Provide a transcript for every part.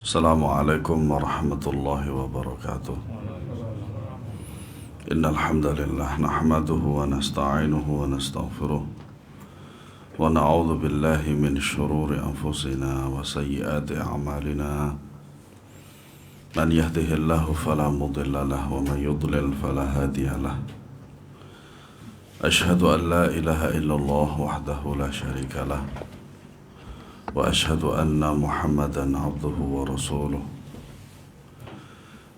Assalamualaikum warahmatullahi wabarakatuh. Innal hamdalillah nahmaduhu wa nasta'inuhu wa nastaghfiruh wa na'udzu billahi min shururi anfusina wa sayyiati a'malina. Man yahdihillahu fala mudilla lahu wa man yudlil fala hadiya lahu. Ashhadu an la ilaha illallah wahdahu la syarika lah. وأشهد أن محمدا عبده ورسوله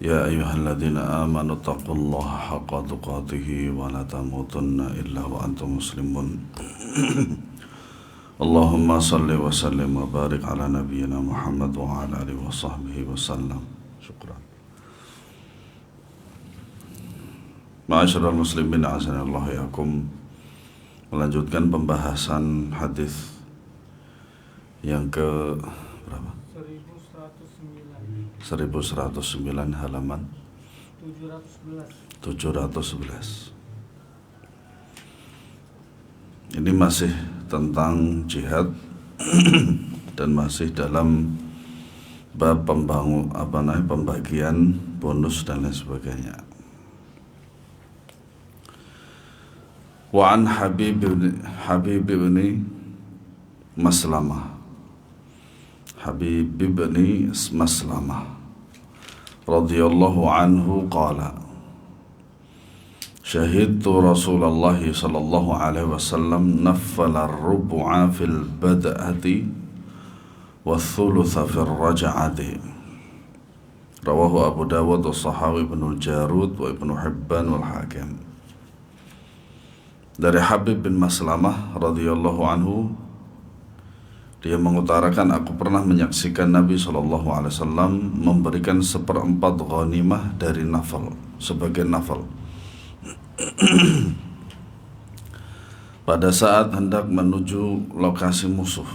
يا أيها الذين آمنوا اتقوا الله حق تقاته ولا تموتن إلا وأنتم مسلمون اللهم صل وسلم وبارك على نبينا محمد وعلى آله وصحبه وسلم. شكرا. Ma'asyiral muslimin a'azanallahu yakum. Melanjutkan pembahasan hadis yang ke berapa? 1109 halaman 711. Ini masih tentang jihad dan masih dalam bab pembagian bonus dan lain sebagainya. Wa an Habib bin Maslamah radhiyallahu anhu qala syahidtu Rasulullah sallallahu alaihi wasallam naffala ar-rubu'a fil bad'ati wa thulutha fil raj'ati. Rawahu Abu Dawud wa Sahawi Ibnu Jarud wa Ibnu Hibban wal Hakim. Dari Habib bin Maslamah radhiyallahu anhu, dia mengutarakan, aku pernah menyaksikan Nabi SAW memberikan 1/4 ghanimah dari nafal, sebagai nafal pada saat hendak menuju lokasi musuh.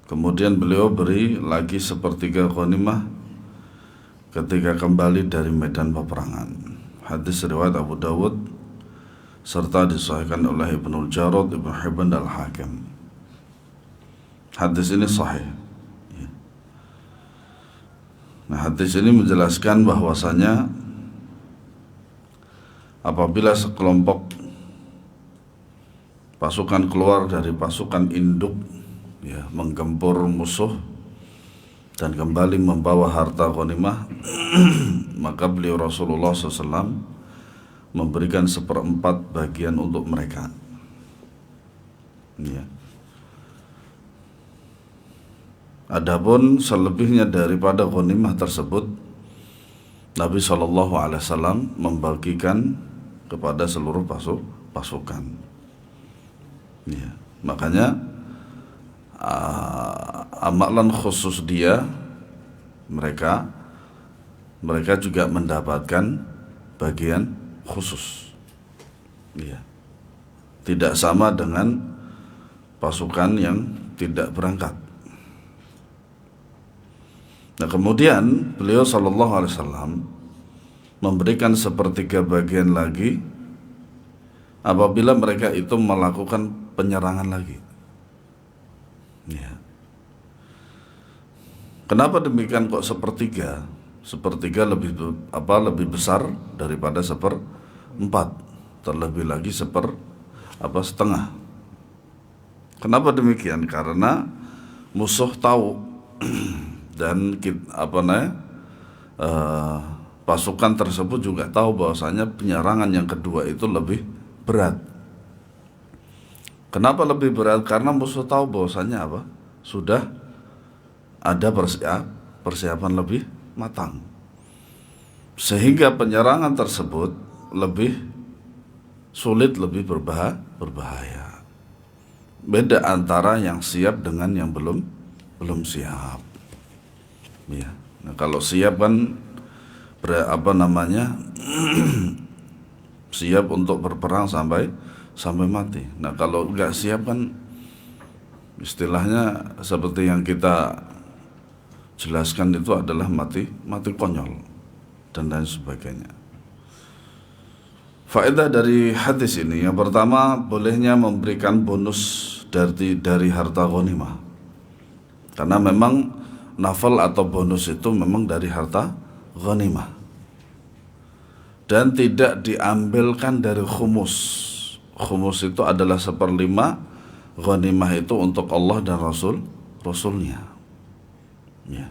Kemudian beliau beri lagi 1/3 ghanimah ketika kembali dari medan peperangan. Hadis riwayat Abu Dawud serta disahihkan oleh Ibnu Jarud, Ibnu Hibban dan Al-Hakim. Hadis ini sahih. Nah, hadis ini menjelaskan bahwasanya apabila sekelompok pasukan keluar dari pasukan induk, menggempur musuh dan kembali membawa harta ghanimah, maka beliau Rasulullah SAW memberikan 1/4 bagian untuk mereka. Adapun selebihnya daripada ghanimah tersebut, Nabi SAW membagikan kepada seluruh pasukan. Makanya amalan khusus dia, mereka juga mendapatkan bagian khusus. Tidak sama dengan pasukan yang tidak berangkat. Nah, kemudian beliau SAW memberikan 1/3 bagian lagi apabila mereka itu melakukan penyerangan lagi. Kenapa demikian kok 1/3? 1/3 lebih besar daripada 1/4, terlebih lagi setengah. Kenapa demikian? Karena musuh tahu dan pasukan tersebut juga tahu bahwasanya penyerangan yang kedua itu lebih berat. Kenapa lebih berat? Karena musuh tahu bahwasanya sudah ada persiapan lebih matang, sehingga penyerangan tersebut lebih sulit, lebih berbahaya. Beda antara yang siap dengan yang belum siap. Nah, kalau siap kan siap untuk berperang sampai mati. Nah, kalau nggak siap kan istilahnya seperti yang kita jelaskan itu adalah mati konyol dan lain sebagainya. Faedah dari hadis ini, yang pertama, bolehnya memberikan bonus dari harta ghanimah. Karena memang nafal atau bonus itu memang dari harta ghanimah dan tidak diambilkan dari khumus. Khumus itu adalah 1/5, ghanimah itu untuk Allah dan Rasulnya. Ya.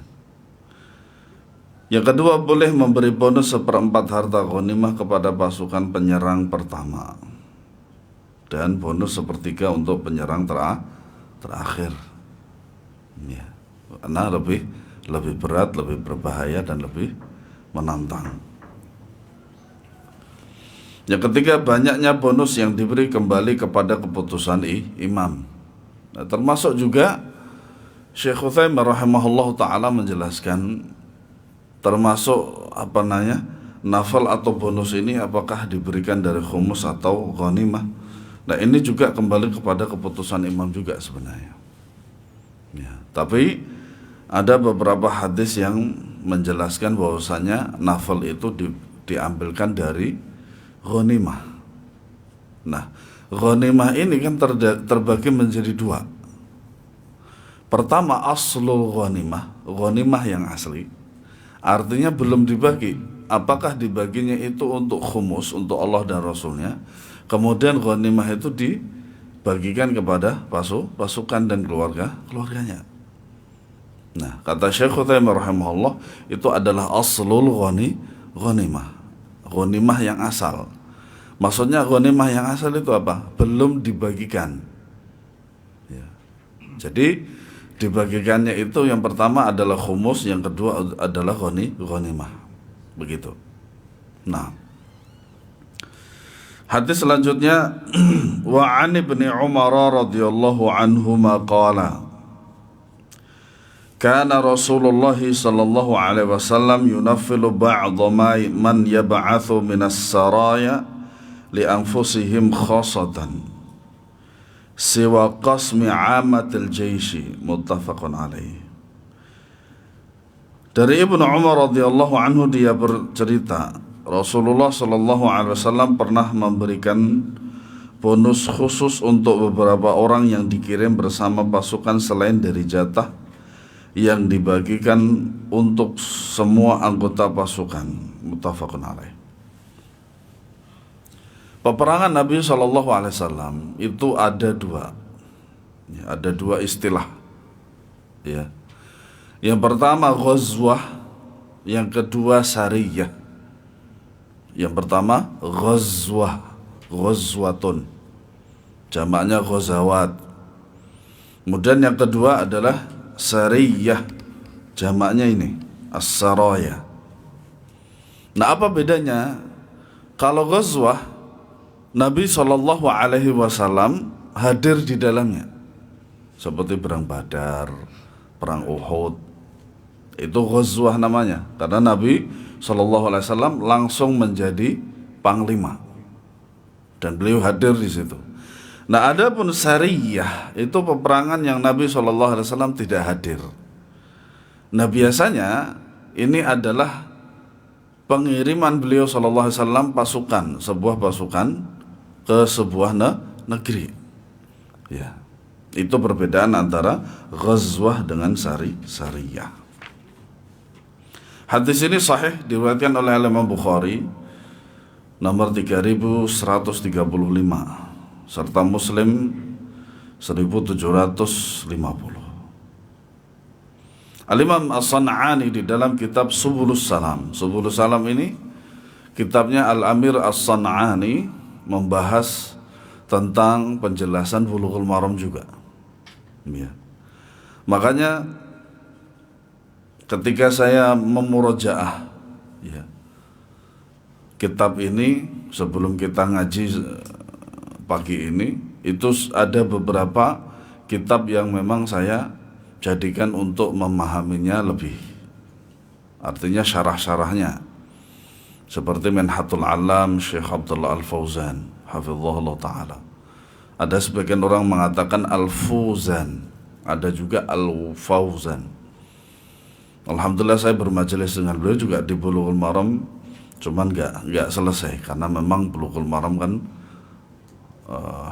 Yang kedua, boleh memberi bonus 1/4 harta ghanimah kepada pasukan penyerang pertama dan bonus 1/3 untuk penyerang terakhir. Ya. Karena lebih berat, lebih berbahaya dan lebih menantang. Yang ketiga, banyaknya bonus yang diberi kembali kepada keputusan imam. Nah, termasuk juga Syekh Utsaimin rahimahullah ta'ala menjelaskan, termasuk nafal atau bonus ini apakah diberikan dari khumus atau ghanimah. Nah, ini juga kembali kepada keputusan imam juga sebenarnya. Ya, tapi ada beberapa hadis yang menjelaskan bahwasanya nafal itu diambilkan dari ghanimah. Nah, ghanimah ini kan terbagi menjadi 2. Pertama, aslul ghanimah yang asli. Artinya belum dibagi. Apakah dibaginya itu untuk khumus, untuk Allah dan Rasulnya? Kemudian ghanimah itu dibagikan kepada pasukan dan keluarganya. Nah, kata Syekh Utsaimin rahimahullah, itu adalah aslul ghanimah. Ghanimah yang asal. Maksudnya ghanimah yang asal itu apa? Belum dibagikan. Ya. Jadi dibagikannya itu yang pertama adalah khumus, yang kedua adalah ghanimah. Begitu. Nah, hadis selanjutnya wa 'an Ibnu Umar radhiyallahu anhuma qala kana Rasulullah sallallahu alaihi wasallam yunaffilu ba'dha man yab'athu minas saraya li anfusihim khasatan siwa qasmi 'amatil jaishi, muttafaqun alaihi. Dari Ibnu Umar radhiyallahu anhu, dia bercerita Rasulullah sallallahu alaihi wasallam pernah memberikan bonus khusus untuk beberapa orang yang dikirim bersama pasukan selain dari jatah yang dibagikan untuk semua anggota pasukan, muttafaqun alaih. Peperangan Nabi SAW itu ada 2, ya, ada 2 istilah. Ya. Yang pertama ghazwah, yang kedua sariyah. Yang pertama ghazwatun, jamaknya ghazawat. Kemudian yang kedua adalah sariyah, jamaknya ini as-saraya. Nah, apa bedanya? Kalau ghazwah, Nabi SAW hadir di dalamnya, seperti perang Badar, perang Uhud. Itu ghazwah namanya, karena Nabi SAW langsung menjadi panglima dan beliau hadir di situ. Nah, adapun sariyah itu peperangan yang Nabi SAW tidak hadir. Nah, biasanya ini adalah pengiriman beliau SAW pasukan, sebuah pasukan ke sebuah negeri. Ya, itu perbedaan antara ghazwah dengan sariyah. Hadis ini sahih, diriwayatkan oleh Imam Bukhari nomor 3135 serta Muslim 1750. Al-Imam As-San'ani di dalam kitab Subulus Salam. Subulus Salam ini kitabnya Al-Amir As-San'ani, membahas tentang penjelasan Bulughul Maram juga. Ya. Makanya ketika saya memurojaah kitab ini sebelum kita ngaji pagi ini, itu ada beberapa kitab yang memang saya jadikan untuk memahaminya lebih, artinya syarah-syarahnya, seperti Minhatul Alam Syekh Abdullah Al-Fauzan hafizahullah ta'ala. Ada sebagian orang mengatakan Al-Fauzan, ada juga Al-Fauzan. Alhamdulillah saya bermajelis dengan beliau juga di Bulughul Maram, cuman nggak selesai karena memang Bulughul Maram kan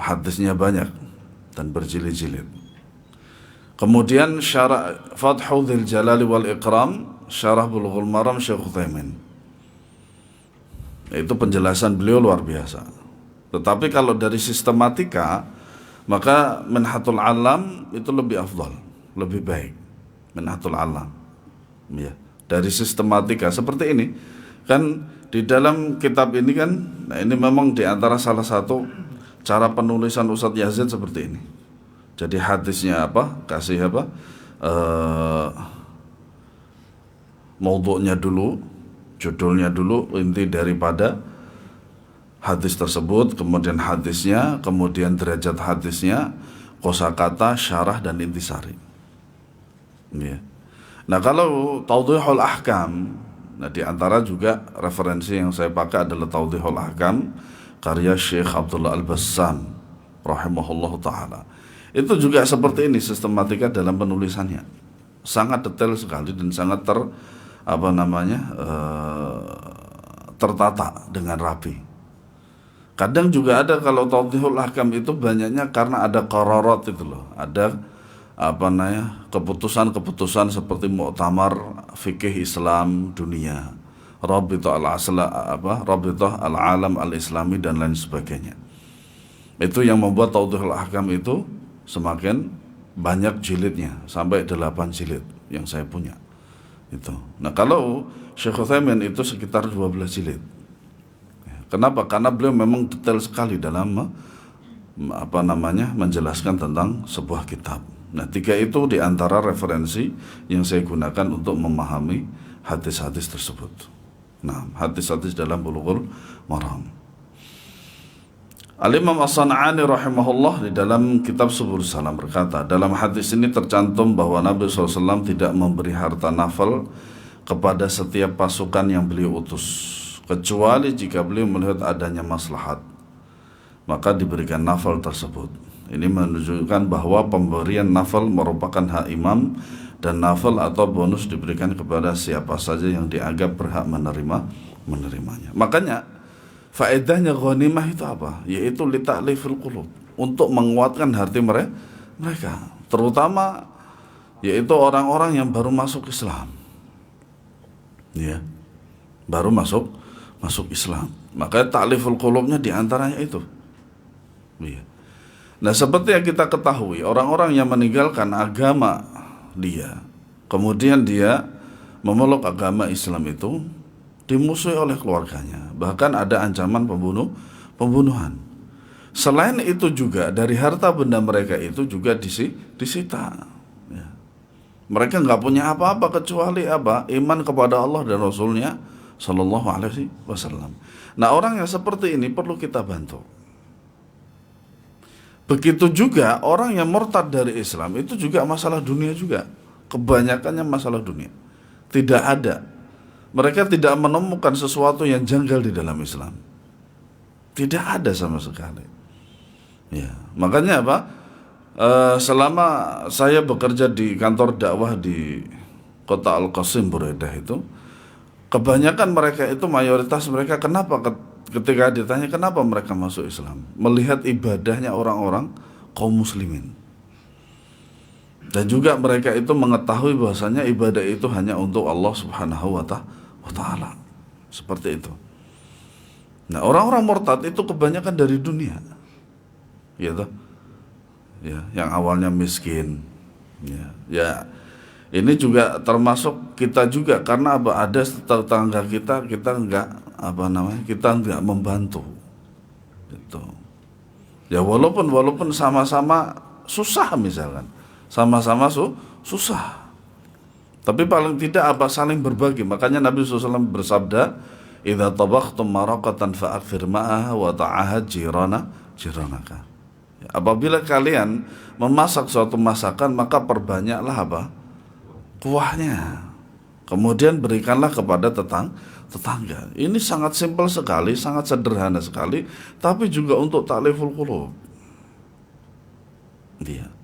hadisnya banyak dan berjilid-jilid. Kemudian syarah Fathu Dzil Jalali wal Ikram, syarah Bulughul Maram Syekh Utsaimin. Itu penjelasan beliau luar biasa. Tetapi kalau dari sistematika, maka Minhatul Alam itu lebih afdal, lebih baik. Minhatul Alam. Ya, dari sistematika seperti ini. Kan di dalam kitab ini kan, nah ini memang di antara salah satu cara penulisan Ustadz Yazid seperti ini. Jadi hadisnya apa? Kasih apa? Maudhu'nya dulu, judulnya dulu, inti daripada hadis tersebut, kemudian hadisnya, kemudian derajat hadisnya, kosakata, syarah dan intisari. Ya. Nah, kalau Tawdihul Ahkam, nah di antara juga referensi yang saya pakai adalah Tawdihul Ahkam karya Syekh Abdullah Al-Bassam rahimahullah ta'ala. Itu juga seperti ini sistematika dalam penulisannya, sangat detail sekali dan sangat tertata dengan rapi. Kadang juga ada kalau Tawdihul Ahkam itu banyaknya karena ada qararat itu loh, ada keputusan-keputusan seperti Muktamar Fikih Islam Dunia, Rabithah Al-Alam Al-Islami dan lain sebagainya. Itu yang membuat Tawdihul Ahkam itu semakin banyak jilidnya, sampai 8 jilid yang saya punya itu. Nah, kalau Syekh Utsaimin itu sekitar 12 jilid. Kenapa? Karena beliau memang detail sekali dalam menjelaskan tentang sebuah kitab. Nah, 3 itu diantara referensi yang saya gunakan untuk memahami hadis-hadis tersebut. Nah, hadis-hadis dalam Bulughul Maram. Al-Imam As-San'ani rahimahullah di dalam kitab Subul Salam berkata, dalam hadis ini tercantum bahwa Nabi SAW tidak memberi harta nafal kepada setiap pasukan yang beliau utus, kecuali jika beliau melihat adanya maslahat, maka diberikan nafal tersebut. Ini menunjukkan bahwa pemberian nafal merupakan hak imam, dan nafal atau bonus diberikan kepada siapa saja yang dianggap berhak menerimanya. Makanya faedahnya ghanimah itu apa? Yaitu lita'lifil qulub, untuk menguatkan hati mereka, terutama yaitu orang-orang yang baru masuk Islam. Ya, baru masuk Islam. Maka ta'liful qulubnya diantaranya itu. Ya. Nah, seperti yang kita ketahui, orang-orang yang meninggalkan agama dia, kemudian dia memeluk agama Islam itu dimusuhi oleh keluarganya, bahkan ada ancaman pembunuhan. Selain itu juga dari harta benda mereka itu juga disita. Ya. Mereka nggak punya apa-apa kecuali iman kepada Allah dan Rasulnya Sallallahu Alaihi Wasallam. Nah, orang yang seperti ini perlu kita bantu. Begitu juga orang yang murtad dari Islam itu juga masalah dunia juga. Kebanyakannya masalah dunia. Tidak ada. Mereka tidak menemukan sesuatu yang janggal di dalam Islam. Tidak ada sama sekali. Ya, makanya selama saya bekerja di kantor dakwah di kota Al-Qasim Buraidah itu, kebanyakan mereka itu, mayoritas mereka, kenapa ketika ditanya kenapa mereka masuk Islam, melihat ibadahnya orang-orang kaum muslimin. Dan juga mereka itu mengetahui bahwasanya ibadah itu hanya untuk Allah Subhanahu wa Ta'ala. Seperti itu. Nah, orang-orang murtad itu kebanyakan dari dunia. Ya toh? Ya, yang awalnya miskin. Ya. Ini juga termasuk kita juga, karena ada tetangga kita enggak membantu. Gitu. Ya, walaupun sama-sama susah misalkan. Sama-sama susah, tapi paling tidak saling berbagi. Makanya Nabi SAW bersabda, idza tabakhtum maraqatan fa'akfir ma'aha wa ta'ahad jiranaka. Apabila kalian memasak suatu masakan, maka perbanyaklah kuahnya, kemudian berikanlah kepada tetangga. Ini sangat simpel sekali, sangat sederhana sekali, tapi juga untuk ta'liful qulub. Dia.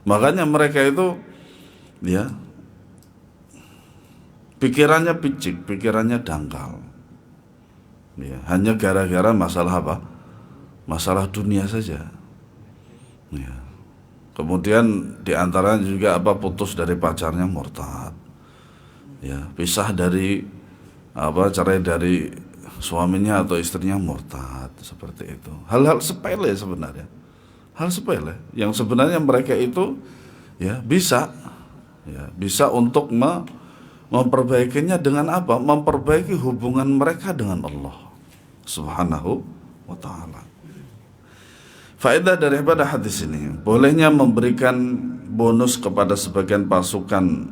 Makanya mereka itu pikirannya picik, pikirannya dangkal. Ya, hanya gara-gara masalah Masalah dunia saja. Ya. Kemudian diantaranya juga putus dari pacarnya murtad. Ya, pisah dari cerai dari suaminya atau istrinya murtad, seperti itu. Hal-hal sepele sebenarnya. Hal sepele yang sebenarnya mereka itu bisa untuk memperbaikinya dengan apa? Memperbaiki hubungan mereka dengan Allah Subhanahu wa ta'ala. Faedah daripada hadis ini, bolehnya memberikan bonus kepada sebagian pasukan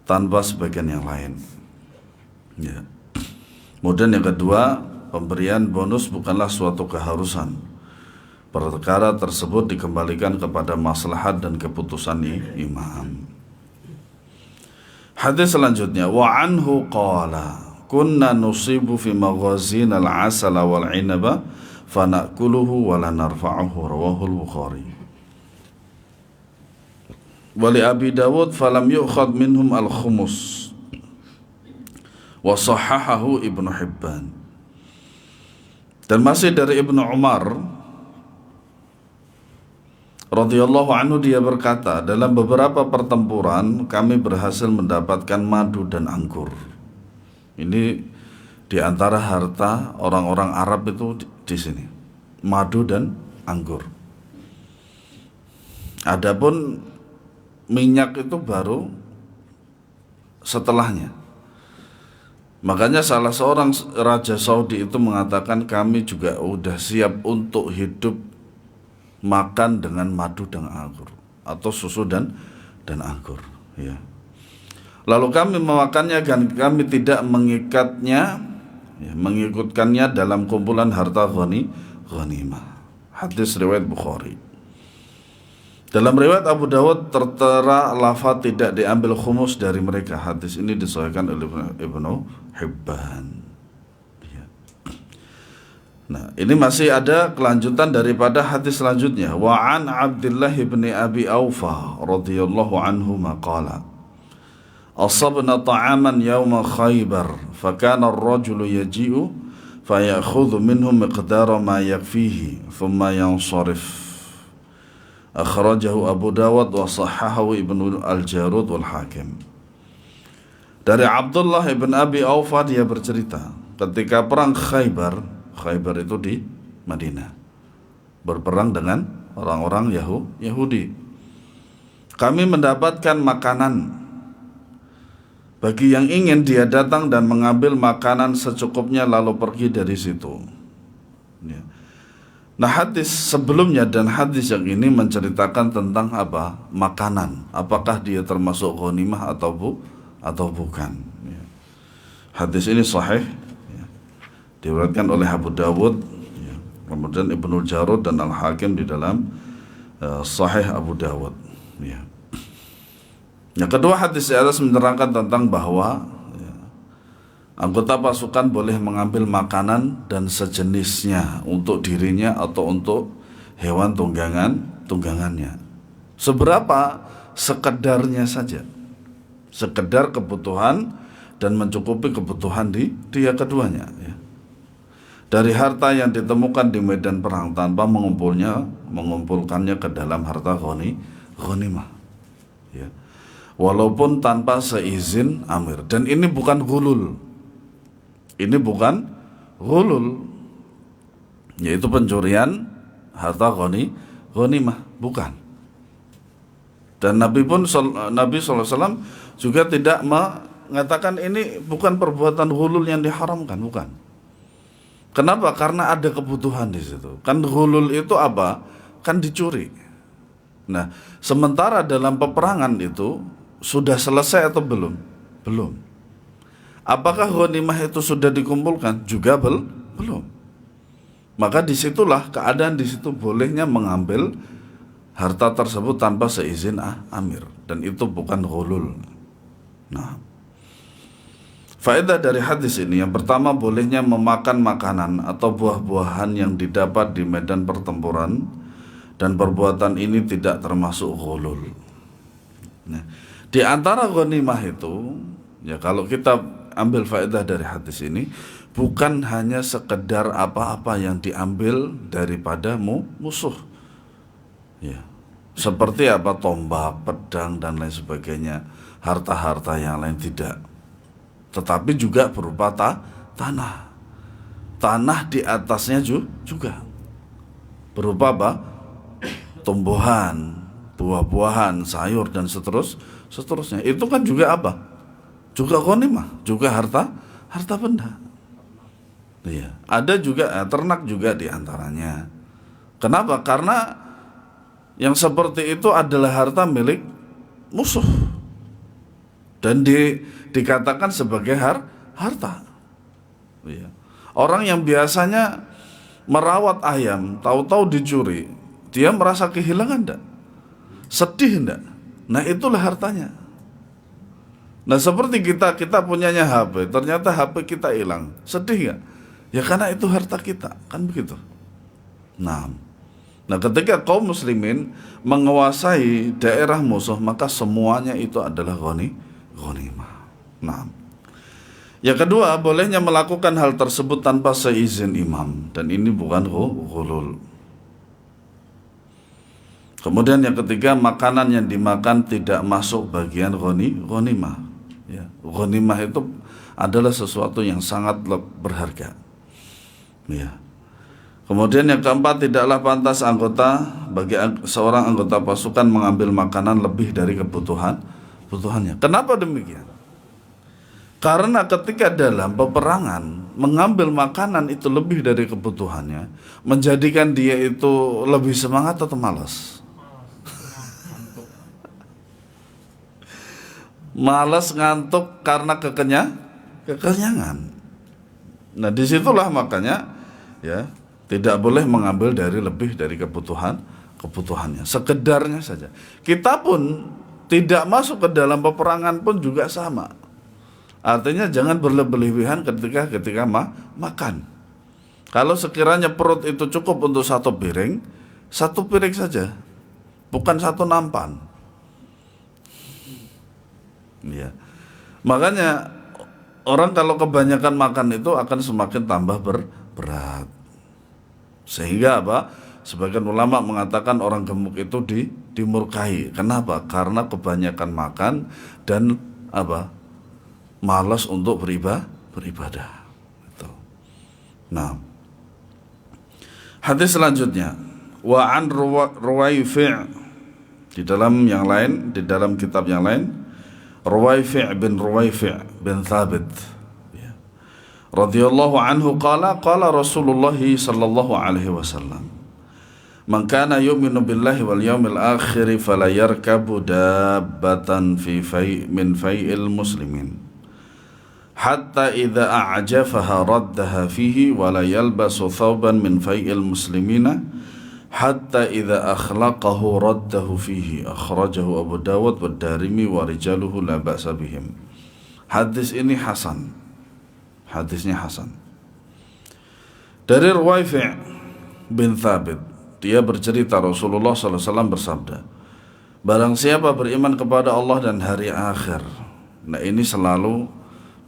tanpa sebagian yang lain. Kemudian yang kedua, pemberian bonus bukanlah suatu keharusan. Perkara tersebut dikembalikan kepada maslahat dan keputusan imam. Hadis selanjutnya, wa anhu qala kunna nusibu fi maghazina al-asala wal 'inaba fanakuluhu wa la narfa'uhu, rawahul Bukhari. Wali Abi Dawud falam yu'khad minhum al-khumus wa sahahahu Ibnu Hibban. Dan masih dari Ibnu Umar radhiyallahu anhu, dia berkata, dalam beberapa pertempuran kami berhasil mendapatkan madu dan anggur. Ini di antara harta orang-orang Arab itu di sini, madu dan anggur. Adapun minyak itu baru setelahnya. Makanya salah seorang raja Saudi itu mengatakan, kami juga udah siap untuk hidup makan dengan madu dan anggur, atau susu dan anggur. Lalu kami memakannya dan kami tidak mengikutkannya dalam kumpulan harta ghanimah. Hadis riwayat Bukhari. Dalam riwayat Abu Dawud tertera lafaz tidak diambil khumus dari mereka. Hadis ini disahihkan oleh Ibnu Hibban. Nah, ini masih ada kelanjutan daripada hadis selanjutnya. Wa an Abdullah bin Abi Aufa radhiyallahu anhu maqala asabna ta'aman yawma Khaybar fakana ar-rajulu yaji'u fayakhudhu minhu miqdara ma yakfihi thumma yansarif. Akhrajahu Abu Dawud wa sahahahu Ibnu Al-Jarud wal Hakim. Dari Abdullah bin Abi Aufa, dia bercerita, ketika perang Khaybar itu di Madinah, berperang dengan orang-orang Yahudi. Kami mendapatkan makanan. Bagi yang ingin, dia datang dan mengambil makanan secukupnya lalu pergi dari situ. Nah, hadis sebelumnya dan hadis yang ini menceritakan tentang makanan. Apakah dia termasuk ghanimah atau bukan. Hadis ini sahih, diriwayatkan oleh Abu Dawud, kemudian Ibnu Jarud dan Al-Hakim di dalam Sahih Abu Dawud. Yang kedua, hadis di atas menerangkan tentang bahwa anggota pasukan boleh mengambil makanan dan sejenisnya untuk dirinya atau untuk hewan tunggangannya. Seberapa? Sekedarnya saja. Sekedar kebutuhan dan mencukupi kebutuhan dia keduanya. Dari harta yang ditemukan di medan perang tanpa mengumpulkannya ke dalam harta ghanimah. Walaupun tanpa seizin amir. Dan ini bukan ghulul. Yaitu pencurian harta ghanimah, bukan. Dan Nabi SAW juga tidak mengatakan ini bukan perbuatan ghulul yang diharamkan, bukan. Kenapa? Karena ada kebutuhan di situ. Kan ghulul itu apa? Kan dicuri. Nah, sementara dalam peperangan itu sudah selesai atau belum? Belum. Apakah ghanimah itu sudah dikumpulkan? Juga belum. Maka disitulah keadaan di situ bolehnya mengambil harta tersebut tanpa seizin amir, dan itu bukan ghulul. Nah, faedah dari hadis ini, yang pertama, bolehnya memakan makanan atau buah-buahan yang didapat di medan pertempuran, dan perbuatan ini tidak termasuk ghulul. Nah, di antara ghanimah itu, kalau kita ambil faedah dari hadis ini, bukan hanya sekedar apa-apa yang diambil daripada musuh. seperti apa tombak, pedang dan lain sebagainya, harta-harta yang lain tidak. Tetapi juga berupa tanah. Tanah di atasnya juga berupa apa? Tumbuhan, buah-buahan, sayur dan seterusnya. Itu kan juga apa? Juga ghanimah, juga harta benda. Iya, ada juga ternak juga di antaranya. Kenapa? Karena yang seperti itu adalah harta milik musuh dan dikatakan sebagai harta. Iya. Orang yang biasanya merawat ayam, tahu-tahu dicuri, dia merasa kehilangan enggak? Sedih enggak? Nah, itulah hartanya. Nah, seperti kita punyanya HP, ternyata HP kita hilang. Sedih enggak? Ya karena itu harta kita, kan begitu. Nah, ketika kaum muslimin menguasai daerah musuh, maka semuanya itu adalah ghanimah. Nah, yang kedua, bolehnya melakukan hal tersebut tanpa seizin imam, dan ini bukan ghulul. Kemudian yang ketiga, makanan yang dimakan tidak masuk bagian ghanimah. Ya, ghanimah itu adalah sesuatu yang sangat berharga. Ya. Kemudian yang keempat, tidaklah pantas bagi seorang anggota pasukan mengambil makanan lebih dari kebutuhannya. Kenapa demikian? Karena ketika dalam peperangan mengambil makanan itu lebih dari kebutuhannya, menjadikan dia itu lebih semangat atau malas? Malas, ngantuk karena kekenyangan. Nah, disitulah makanya ya tidak boleh mengambil lebih dari kebutuhannya. Sekedarnya saja. Kita pun tidak masuk ke dalam peperangan pun juga sama. Artinya jangan berlebihan ketika makan. Kalau sekiranya perut itu cukup untuk satu piring saja, bukan satu nampan. Ya. Makanya orang kalau kebanyakan makan itu akan semakin tambah berat. Sehingga apa? Sebagian ulama mengatakan orang gemuk itu dimurkai. Kenapa? Karena kebanyakan makan dan apa? Malas untuk beribadah. Nah, hadis selanjutnya, wa an Ruwaifi' di dalam kitab yang lain, Ruwaifi' bin Thabit radhiyallahu anhu qala Rasulullah sallallahu alaihi wasallam, man kana yu'minu billahi wal yawmil akhir fala yarkabu dabbatan min fai'il muslimin hatta idza a'jafaha raddaha fihi wa la yalbasu thawban min fai'il muslimina hatta idza akhlaqahu raddahu fihi. Akhrajahu Abu Dawud wa Darimi wa rijaluhu la ba'sa bihim. Hadis ini hasan. Hadisnya hasan. Dari Ruwaifi' bin Thabit, dia bercerita Rasulullah SAW bersabda, barang siapa beriman kepada Allah dan hari akhir. Nah, ini selalu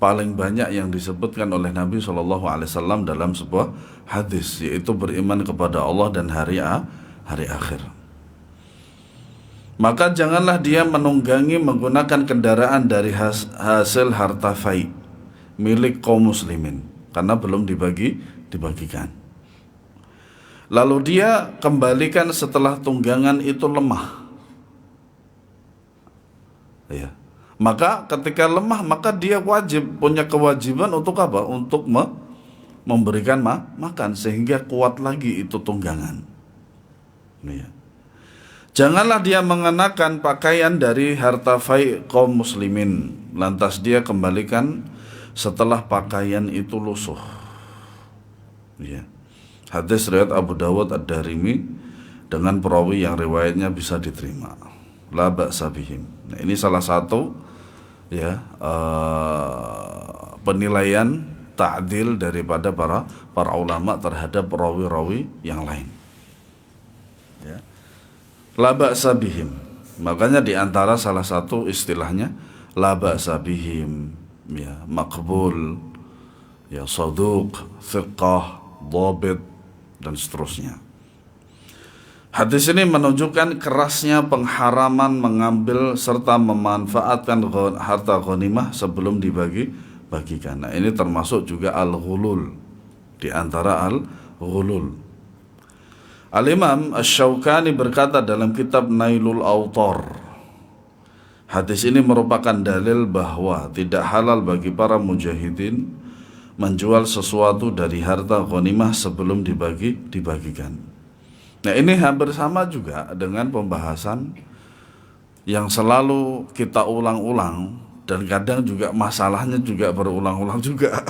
paling banyak yang disebutkan oleh Nabi SAW dalam sebuah hadis, yaitu beriman kepada Allah dan hari akhir. Maka janganlah dia menunggangi menggunakan kendaraan dari hasil harta fai milik kaum muslimin, karena belum dibagikan. Lalu dia kembalikan setelah tunggangan itu lemah. Ya. Maka ketika lemah, maka dia punya kewajiban untuk apa? Untuk memberikan makan sehingga kuat lagi itu tunggangan. Ya. Janganlah dia mengenakan pakaian dari harta fai kaum muslimin, lantas dia kembalikan setelah pakaian itu lusuh. Ya. Hadis riwayat Abu Dawud Ad-Darimi dengan perawi yang riwayatnya bisa diterima. La ba'sa bihim. Nah, ini salah satu penilaian ta'dil daripada para ulama terhadap rawi-rawi yang lain. Ya. La ba'sa bihim. Makanya di antara salah satu istilahnya la ba'sa bihim, ya, maqbul, ya, saduq, thiqah, dhabit dan seterusnya. Hadis ini menunjukkan kerasnya pengharaman mengambil serta memanfaatkan harta ghanimah sebelum dibagi-bagikan. Nah, ini termasuk juga al-ghulul, di antara al-ghulul. Al-Imam Asy-Syaukani berkata dalam kitab Nailul Autar, hadis ini merupakan dalil bahwa tidak halal bagi para mujahidin menjual sesuatu dari harta ghanimah sebelum dibagikan. Nah, ini hampir sama juga dengan pembahasan yang selalu kita ulang-ulang dan kadang juga masalahnya juga berulang-ulang juga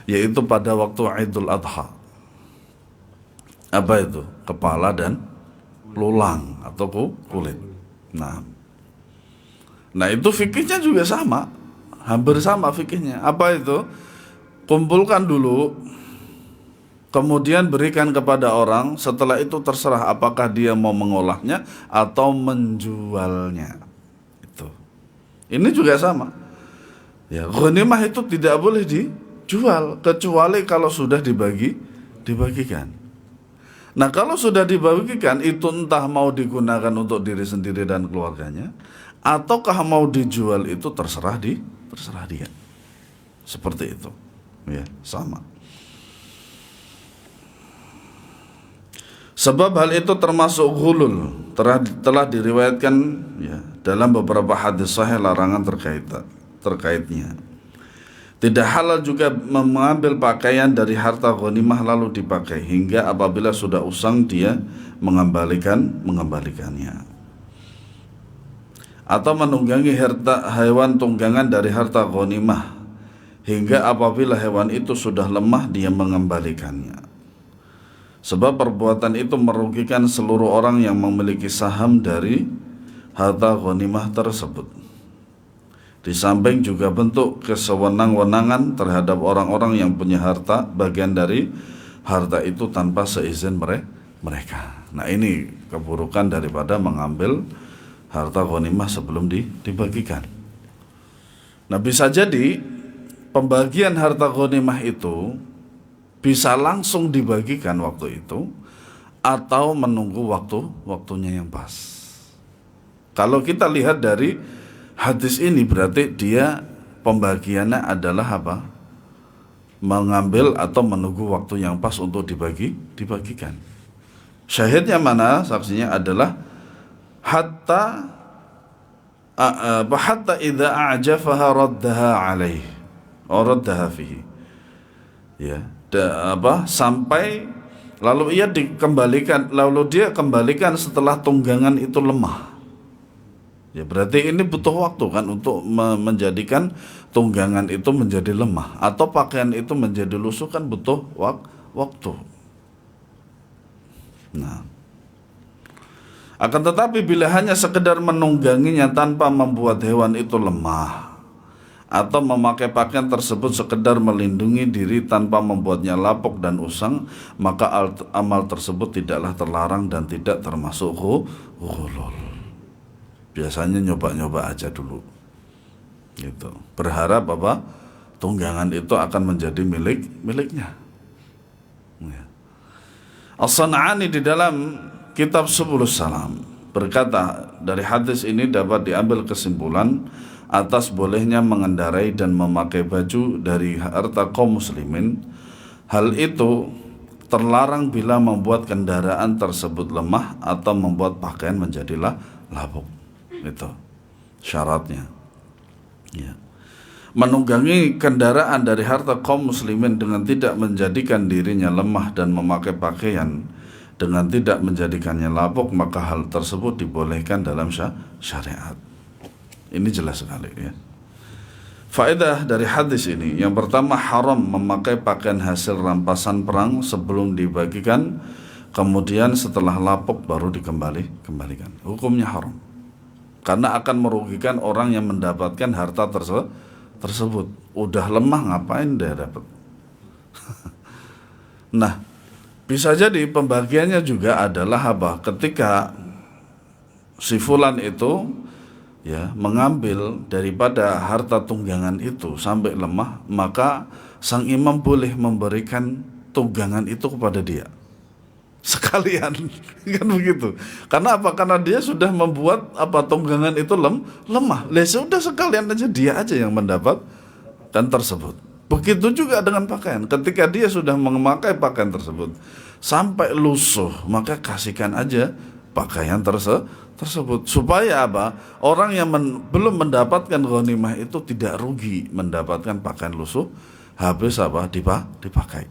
yaitu pada waktu Idul Adha. Apa itu? Kepala dan tulang atau kulit. Nah, itu fikihnya juga sama, hampir sama fikihnya. Apa itu? Kumpulkan dulu, kemudian berikan kepada orang, setelah itu terserah apakah dia mau mengolahnya atau menjualnya. Itu. Ini juga sama. Ya, ghanimah itu tidak boleh dijual kecuali kalau sudah dibagikan. Nah, kalau sudah dibagikan itu entah mau digunakan untuk diri sendiri dan keluarganya ataukah mau dijual, itu terserah dia. Seperti itu. Ya, sama. Sebab hal itu termasuk ghulul, telah diriwayatkan ya dalam beberapa hadis sahih larangan terkaitnya. Tidak halal juga mengambil pakaian dari harta ghanimah lalu dipakai hingga apabila sudah usang dia mengembalikannya. Atau menunggangi hewan tunggangan dari harta ghanimah hingga apabila hewan itu sudah lemah dia mengembalikannya. Sebab perbuatan itu merugikan seluruh orang yang memiliki saham dari harta ghanimah tersebut. Di samping juga bentuk kesewenang-wenangan terhadap orang-orang yang punya harta, bagian dari harta itu tanpa seizin mereka. Nah, ini keburukan daripada mengambil harta ghanimah sebelum dibagikan. Nah, bisa jadi pembagian harta ghanimah itu bisa langsung dibagikan waktu itu atau menunggu waktunya yang pas. Kalau kita lihat dari hadis ini berarti dia pembagiannya adalah apa? Mengambil atau menunggu waktu yang pas untuk dibagikan. Syahidnya mana? Saksinya adalah hatta idza a'jafaha raddaha alaih raddaha fihi. Ya, sampai lalu dia kembalikan setelah tunggangan itu lemah. Ya, berarti ini butuh waktu kan untuk menjadikan tunggangan itu menjadi lemah atau pakaian itu menjadi lusuh, kan butuh waktu. Nah, akan tetapi bila hanya sekedar menungganginya tanpa membuat hewan itu lemah atau memakai pakaian tersebut sekedar melindungi diri tanpa membuatnya lapuk dan usang, maka amal tersebut tidaklah terlarang dan tidak termasuk ghulul. Biasanya nyoba-nyoba aja dulu gitu, berharap apa tunggangan itu akan menjadi miliknya. Ya. As-San'ani di dalam kitab Subulus Salam berkata, dari hadis ini dapat diambil kesimpulan atas bolehnya mengendarai dan memakai baju dari harta kaum muslimin. Hal itu terlarang bila membuat kendaraan tersebut lemah atau membuat pakaian menjadi lapuk. Itu syaratnya. Ya. Menunggangi kendaraan dari harta kaum muslimin dengan tidak menjadikan dirinya lemah dan memakai pakaian dengan tidak menjadikannya lapuk, maka hal tersebut dibolehkan dalam syariat. Ini jelas sekali ya. Faedah dari hadis ini, yang pertama, haram memakai pakaian hasil rampasan perang sebelum dibagikan, kemudian setelah lapuk baru dikembalikan. Hukumnya haram karena akan merugikan orang yang mendapatkan harta tersebut. Udah lemah ngapain dia dapat? Nah, bisa jadi pembagiannya juga adalah apa? Ketika si fulan itu ya mengambil daripada harta tunggangan itu sampai lemah, maka sang imam boleh memberikan tunggangan itu kepada dia sekalian. Kan begitu. Karena apa? Karena dia sudah membuat tunggangan itu lemah. Sudah sekalian aja dia aja yang mendapatkan tersebut. Begitu juga dengan pakaian. Ketika dia sudah memakai pakaian tersebut sampai lusuh, maka kasihkan aja pakaian tersebut. Supaya apa? Orang yang belum mendapatkan ghanimah itu tidak rugi mendapatkan pakaian lusuh habis dipakai.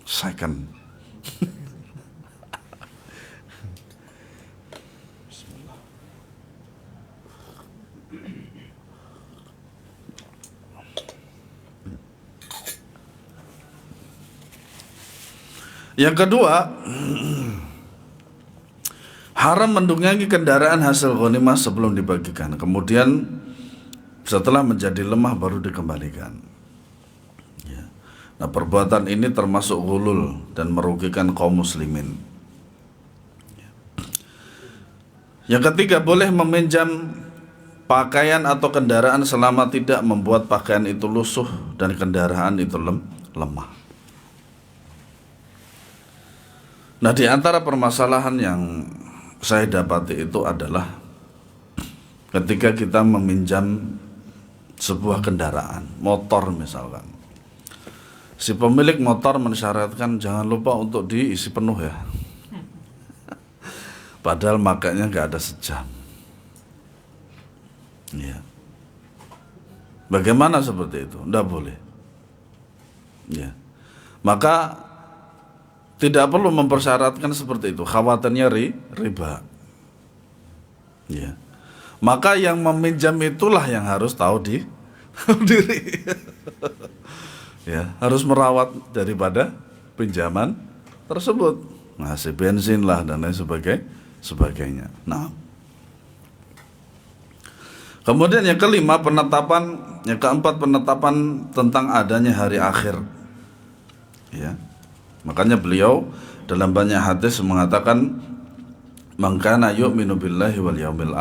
Second. Yang kedua, haram mendungangi kendaraan hasil ghanimah sebelum dibagikan. Kemudian setelah menjadi lemah baru dikembalikan. Ya. Nah, perbuatan ini termasuk ghulul dan merugikan kaum muslimin. Ya. Yang ketiga, boleh meminjam pakaian atau kendaraan selama tidak membuat pakaian itu lusuh dan kendaraan itu lemah. Nah, di antara permasalahan yang saya dapati itu adalah ketika kita meminjam sebuah kendaraan, motor misalkan. Si pemilik motor mensyaratkan jangan lupa untuk diisi penuh ya. Padahal makanya nggak ada sejam. Ya. Bagaimana seperti itu? Nggak boleh. Ya. Maka tidak perlu mempersyaratkan seperti itu. Khawatirnya riba. Ya. Maka yang meminjam itulah yang harus tahu diri. Ya, harus merawat daripada pinjaman tersebut. Ngasih bensin lah dan lain sebagainya. Nah. Kemudian yang keempat penetapan tentang adanya hari akhir. Ya. Makanya beliau dalam banyak hadis mengatakan man kana yu'minu billahi wal yaumil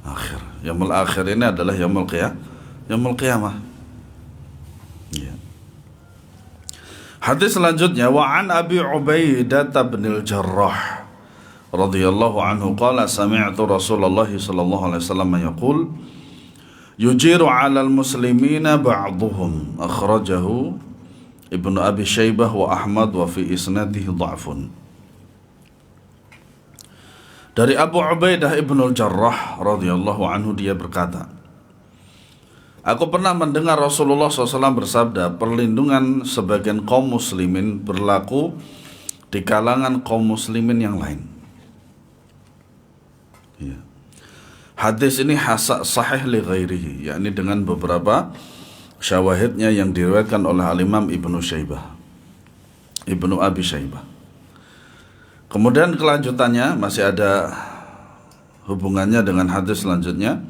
akhir. Yaumul akhir ini adalah yaumul qiyamah. Ya. Hadis selanjutnya wa an Abi Ubaidah bin al-Jarrah radhiyallahu anhu qala sami'tu Rasulullah sallallahu alaihi wasallam yaqul yujiru 'alal muslimina ba'dhum akhrajahu Ibnu Abi Syaibah wa Ahmad wa fi isnadihi dha'fun. Dari Abu Ubaidah Ibnu Al-Jarrah radhiyallahu anhu dia berkata, aku pernah mendengar Rasulullah SAW bersabda, perlindungan sebagian kaum muslimin berlaku di kalangan kaum muslimin yang lain. Ya. Hadis ini sahih li ghairihi, yakni dengan beberapa syawahidnya yang diriwayatkan oleh Al-Imam Ibnu Abi Syaibah. Kemudian kelanjutannya masih ada hubungannya dengan hadis selanjutnya.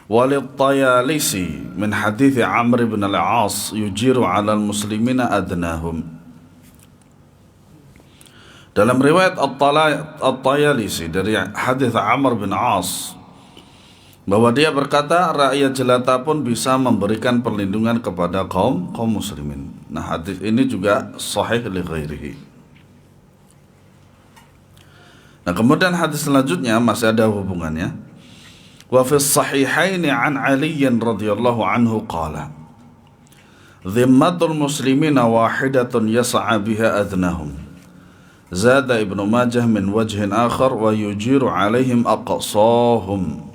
Walid Tayalisi min hadits Amr bin al-As yujiru 'alal muslimina adnahum. Dalam riwayat At-Tayalisi dari hadits Amr bin As bahwa dia berkata rakyat jelata pun bisa memberikan perlindungan kepada kaum muslimin. Nah, hadis ini juga sahih li ghairihi. Nah, kemudian hadis selanjutnya masih ada hubungannya. Wa fi sahihaini an Ali radhiyallahu anhu qala dhimmatul muslimina wahidatun yas'a biha adnahum. Zada Ibnu Majah min wajhin akhar wa yujiru alaihim aqsahum.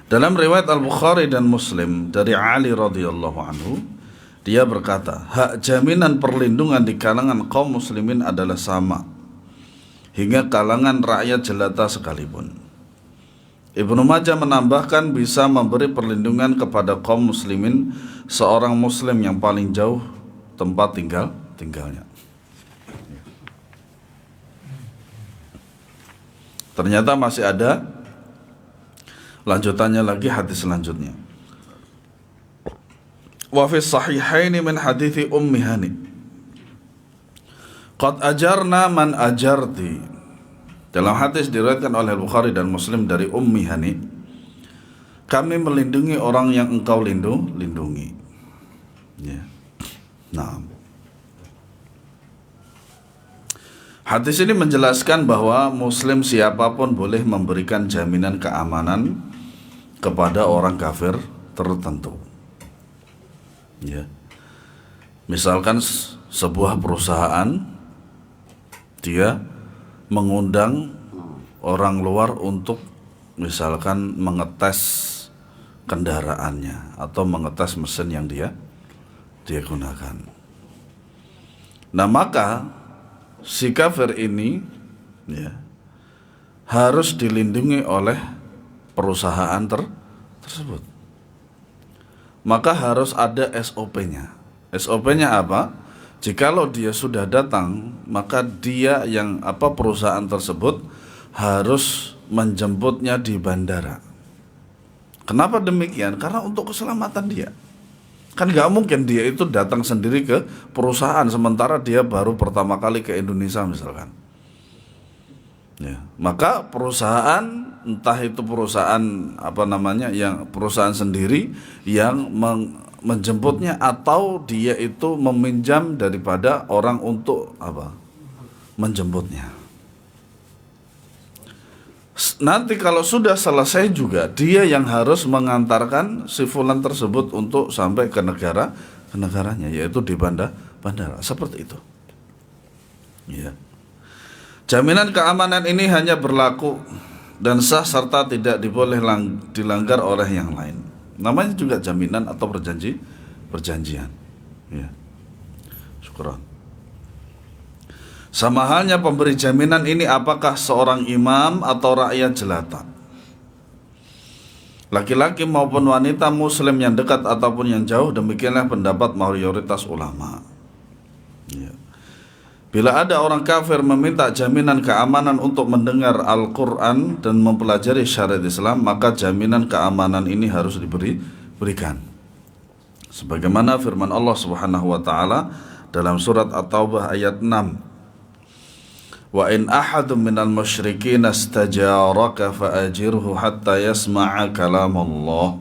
Dalam riwayat Al-Bukhari dan Muslim dari Ali radhiyallahu anhu, dia berkata, hak jaminan perlindungan di kalangan kaum muslimin adalah sama hingga kalangan rakyat jelata sekalipun. Ibnu Majah menambahkan bisa memberi perlindungan kepada kaum muslimin seorang muslim yang paling jauh tempat tinggalnya. Ternyata masih ada lanjutannya lagi hadis selanjutnya. Wa fi sahihaini min hadithi Ummi Hani qad ajarna man ajarti. Dalam hadis diriwayatkan oleh Bukhari dan Muslim dari Ummi Hani, kami melindungi orang yang engkau lindungi. Ya. Nah. Hadis ini menjelaskan bahwa muslim siapapun boleh memberikan jaminan keamanan kepada orang kafir tertentu. Ya. Misalkan sebuah perusahaan dia mengundang orang luar untuk misalkan mengetes kendaraannya atau mengetes mesin yang dia gunakan. Nah, maka si kafir ini ya harus dilindungi oleh perusahaan tersebut. Maka harus ada SOP-nya. SOP-nya apa? Jikalau dia sudah datang, maka dia perusahaan tersebut harus menjemputnya di bandara. Kenapa demikian? Karena untuk keselamatan dia. Kan gak mungkin dia itu datang sendiri ke perusahaan sementara dia baru pertama kali ke Indonesia misalkan. Ya, maka perusahaan, entah itu perusahaan yang perusahaan sendiri yang menjemputnya atau dia itu meminjam daripada orang untuk menjemputnya. Nanti kalau sudah selesai juga dia yang harus mengantarkan si fulan tersebut untuk sampai ke negaranya, yaitu di bandara seperti itu. Ya. Jaminan keamanan ini hanya berlaku dan sah serta tidak diboleh dilanggar oleh yang lain. Namanya juga jaminan atau perjanjian. Ya. Syukran. Sama halnya pemberi jaminan ini apakah seorang imam atau rakyat jelata, laki-laki maupun wanita muslim yang dekat ataupun yang jauh, demikianlah pendapat mayoritas ulama. Ya. Bila ada orang kafir meminta jaminan keamanan untuk mendengar Al-Quran dan mempelajari syariat Islam, maka jaminan keamanan ini harus diberikan. Sebagaimana firman Allah Subhanahu wa taala dalam surat At-Taubah ayat 6. Wa in ahadun minal musyrikin istajaraka fa'ajirhu hatta yasma'a kalam Allah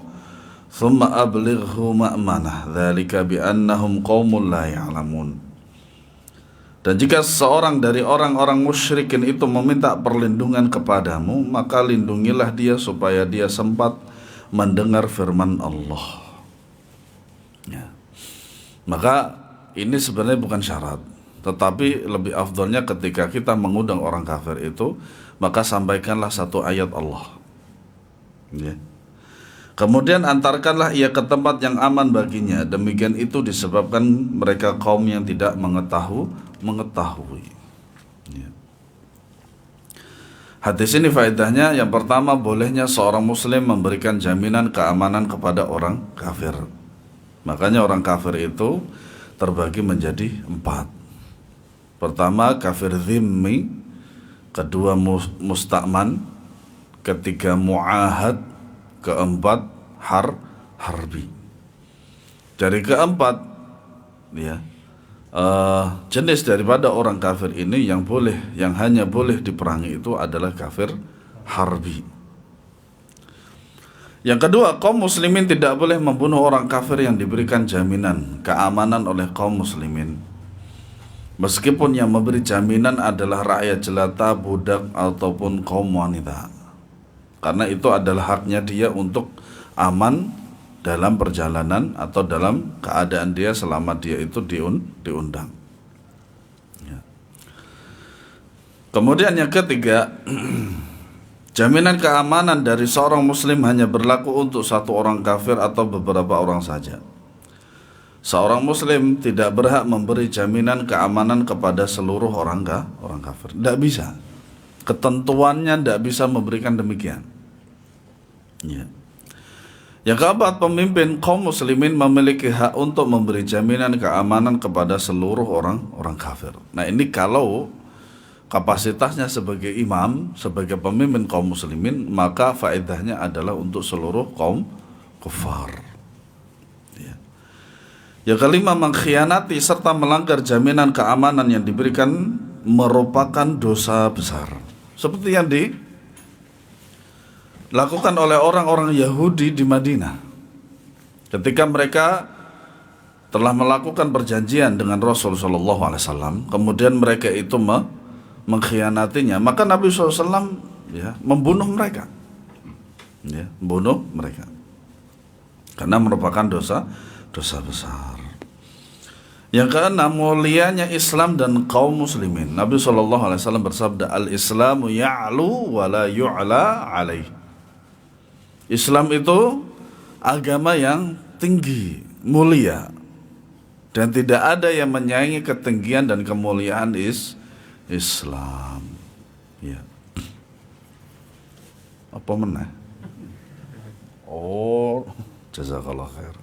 thumma ablighu ma'manah dzalika bi'annahum qaumun la ya'lamun. Dan jika seorang dari orang-orang musyrikin itu meminta perlindungan kepadamu, maka lindungilah dia supaya dia sempat mendengar firman Allah. Ya. Maka ini sebenarnya bukan syarat, tetapi lebih afdolnya ketika kita mengundang orang kafir itu, maka sampaikanlah satu ayat Allah. Ya. Kemudian antarkanlah ia ke tempat yang aman baginya. Demikian itu disebabkan mereka kaum yang tidak mengetahui. Ya. Hadis ini faedahnya yang pertama, bolehnya seorang muslim memberikan jaminan keamanan kepada orang kafir. Makanya orang kafir itu terbagi menjadi 4. Pertama kafir zimmi, kedua musta'man, ketiga mu'ahad, keempat harbi. Dari keempat ya, jenis daripada orang kafir ini yang hanya boleh diperangi itu adalah kafir harbi. Yang kedua, kaum muslimin tidak boleh membunuh orang kafir yang diberikan jaminan keamanan oleh kaum muslimin, meskipun yang memberi jaminan adalah rakyat jelata, budak ataupun kaum wanita, karena itu adalah haknya dia untuk aman dalam perjalanan atau dalam keadaan dia selama dia itu diundang. Ya. Kemudian yang ketiga, jaminan keamanan dari seorang muslim hanya berlaku untuk satu orang kafir atau beberapa orang saja. Seorang muslim tidak berhak memberi jaminan keamanan kepada seluruh orang kafir. Tidak bisa. Ketentuannya tidak bisa memberikan demikian. Ya. Yang keempat, pemimpin kaum muslimin memiliki hak untuk memberi jaminan keamanan kepada seluruh orang kafir. Nah, ini kalau kapasitasnya sebagai imam, sebagai pemimpin kaum muslimin, maka faedahnya adalah untuk seluruh kaum kufar. Ya. Yang kelima, mengkhianati serta melanggar jaminan keamanan yang diberikan merupakan dosa besar, seperti yang dilakukan oleh orang-orang Yahudi di Madinah ketika mereka telah melakukan perjanjian dengan Rasul SAW. Kemudian mereka itu mengkhianatinya, maka Nabi SAW ya membunuh mereka, ya, membunuh mereka karena merupakan dosa besar. Yang keenam, mulianya Islam dan kaum muslimin. Nabi SAW bersabda, al-Islamu ya'lu wa la yu'la alaih. Islam itu agama yang tinggi, mulia, dan tidak ada yang menyaingi ketinggian dan kemuliaan Islam. Ya. Apa meneh? Oh, jazakallah khair.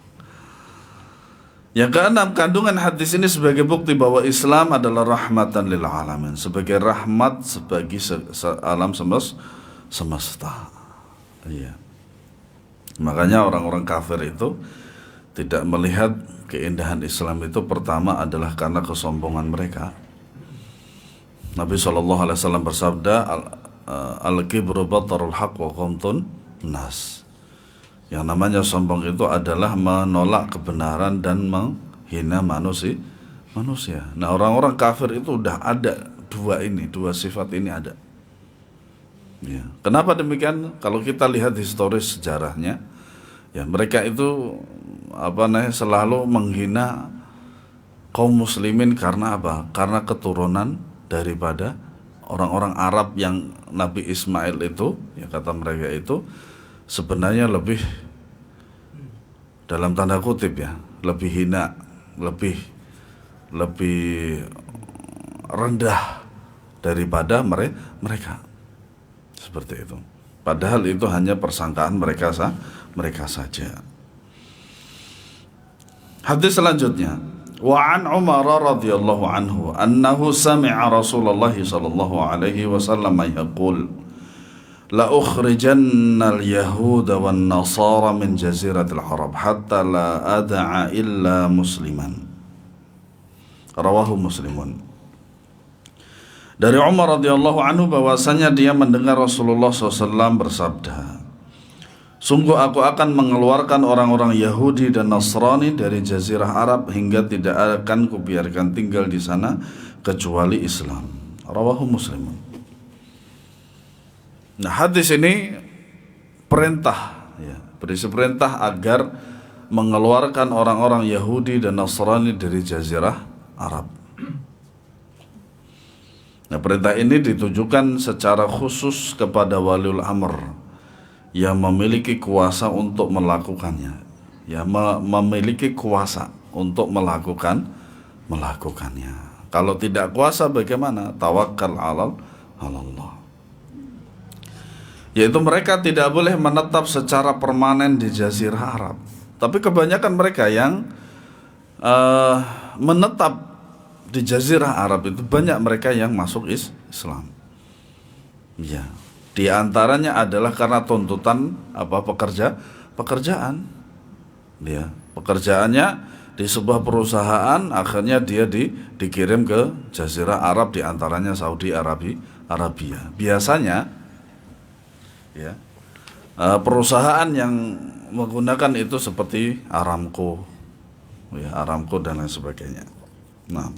Yang keenam, kandungan hadis ini sebagai bukti bahwa Islam adalah rahmatan lil alamin, sebagai rahmat bagi alam semesta. Iya. Makanya orang-orang kafir itu tidak melihat keindahan Islam itu pertama adalah karena kesombongan mereka. Nabi SAW bersabda, al-kibru batarul haq wa ghamtun nas. Yang namanya sombong itu adalah menolak kebenaran dan menghina manusia. Nah, orang-orang kafir itu udah ada dua sifat ini ada. Ya. Kenapa demikian? Kalau kita lihat historis sejarahnya, ya mereka itu selalu menghina kaum muslimin karena apa? Karena keturunan daripada orang-orang Arab yang Nabi Ismail itu, ya kata mereka itu sebenarnya lebih, dalam tanda kutip ya, lebih hina, lebih rendah daripada mereka. Seperti itu. Padahal itu hanya persangkaan mereka saja. Hadis selanjutnya, wa an Umar radhiyallahu anhu annahu sami'a Rasulullah sallallahu alaihi wasallam yaqul la ukhrijanna al-yahuda wan nasara min jaziratil arab hatta la ad'a illa musliman. Rawahu Muslimun. Dari Umar radhiyallahu anhu bahwasanya dia mendengar Rasulullah SAW bersabda, sungguh aku akan mengeluarkan orang-orang Yahudi dan Nasrani dari jazirah Arab hingga tidak akan kubiarkan tinggal di sana kecuali Islam. Rawahu Muslimun. Nah, hadis ini perintah, ya, berisi perintah agar mengeluarkan orang-orang Yahudi dan Nasrani dari jazirah Arab. Nah, perintah ini ditujukan secara khusus kepada waliul amr yang memiliki kuasa untuk melakukannya, ya, memiliki kuasa untuk melakukannya. Kalau tidak kuasa bagaimana? Tawakkal ala Allah. Yaitu mereka tidak boleh menetap secara permanen di jazirah Arab. Tapi kebanyakan mereka yang menetap di jazirah Arab itu banyak mereka yang masuk Islam. Ya, di antaranya adalah karena tuntutan pekerjaan. Ya, pekerjaannya di sebuah perusahaan, akhirnya dia dikirim ke jazirah Arab, di antaranya Saudi Arabia. Biasanya ya, perusahaan yang menggunakan itu seperti Aramco, ya, Aramco dan lain sebagainya. Nah,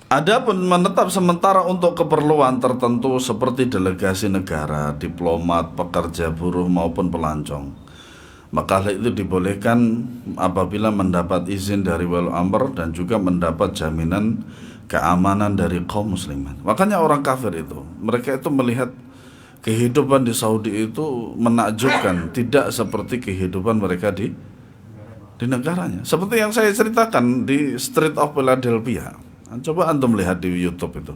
adapun menetap sementara untuk keperluan tertentu seperti delegasi negara, diplomat, pekerja buruh maupun pelancong, maka hal itu dibolehkan apabila mendapat izin dari wali amr dan juga mendapat jaminan keamanan dari kaum muslimin. Makanya orang kafir itu, mereka itu melihat kehidupan di Saudi itu menakjubkan, tidak seperti kehidupan mereka di negaranya. Seperti yang saya ceritakan di Street of Philadelphia. Coba antum lihat di YouTube itu.